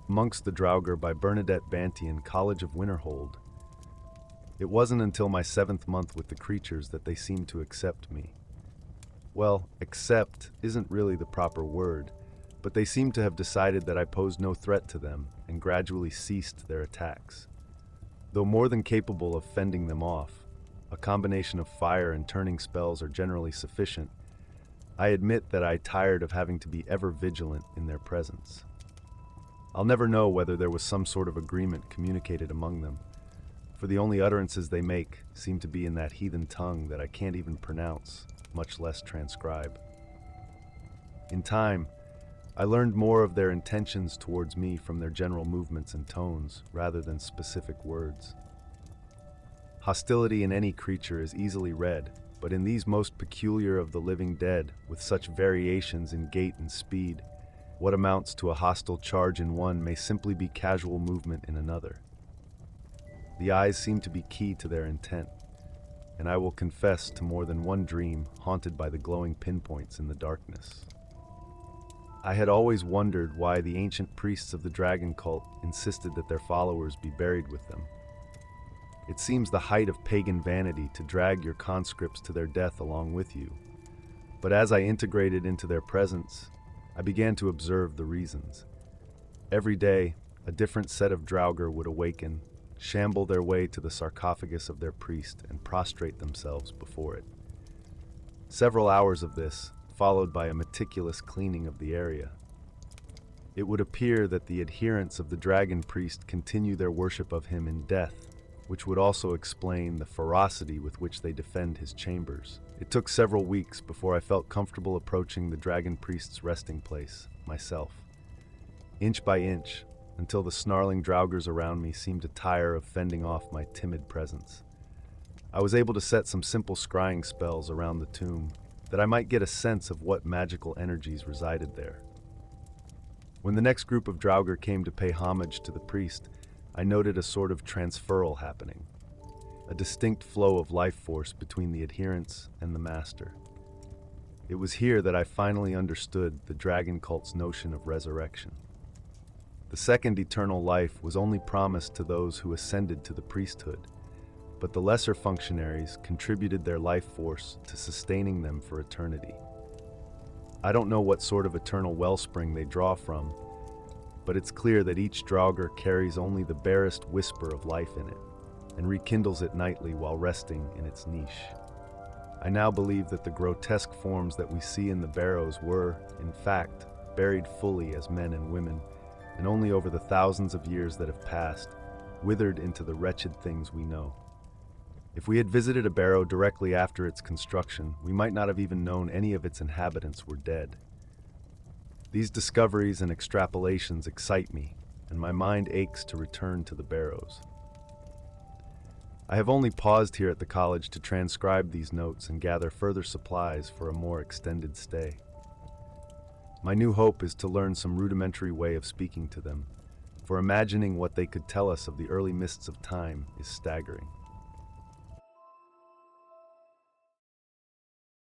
Amongst the Draugur by Bernadette Bantien, College of Winterhold. It wasn't until my 7th month with the creatures that they seemed to accept me. Well, accept isn't really the proper word, but they seemed to have decided that I posed no threat to them and gradually ceased their attacks. Though more than capable of fending them off, a combination of fire and turning spells are generally sufficient. I admit that I tired of having to be ever vigilant in their presence. I'll never know whether there was some sort of agreement communicated among them, for the only utterances they make seem to be in that heathen tongue that I can't even pronounce, much less transcribe. In time, I learned more of their intentions towards me from their general movements and tones, rather than specific words. Hostility in any creature is easily read, but in these most peculiar of the living dead, with such variations in gait and speed, what amounts to a hostile charge in one may simply be casual movement in another. The eyes seem to be key to their intent, and I will confess to more than one dream haunted by the glowing pinpoints in the darkness. I had always wondered why the ancient priests of the dragon cult insisted that their followers be buried with them. It seems the height of pagan vanity to drag your conscripts to their death along with you, but as I integrated into their presence, I began to observe the reasons. Every day, a different set of Draugur would awaken, shamble their way to the sarcophagus of their priest, and prostrate themselves before it. Several hours of this, followed by a meticulous cleaning of the area. It would appear that the adherents of the dragon priest continue their worship of him in death, which would also explain the ferocity with which they defend his chambers. It took several weeks before I felt comfortable approaching the dragon priest's resting place, myself. Inch by inch, until the snarling Draugurs around me seemed to tire of fending off my timid presence. I was able to set some simple scrying spells around the tomb, that I might get a sense of what magical energies resided there. When the next group of Draugur came to pay homage to the priest, I noted a sort of transferal happening, a distinct flow of life force between the adherents and the master. It was here that I finally understood the dragon cult's notion of resurrection. The second eternal life was only promised to those who ascended to the priesthood, but the lesser functionaries contributed their life force to sustaining them for eternity. I don't know what sort of eternal wellspring they draw from, but it's clear that each Draugur carries only the barest whisper of life in it, and rekindles it nightly while resting in its niche. I now believe that the grotesque forms that we see in the barrows were, in fact, buried fully as men and women, and only over the thousands of years that have passed, withered into the wretched things we know. If we had visited a barrow directly after its construction, we might not have even known any of its inhabitants were dead. These discoveries and extrapolations excite me, and my mind aches to return to the barrows. I have only paused here at the college to transcribe these notes and gather further supplies for a more extended stay. My new hope is to learn some rudimentary way of speaking to them, for imagining what they could tell us of the early mists of time is staggering.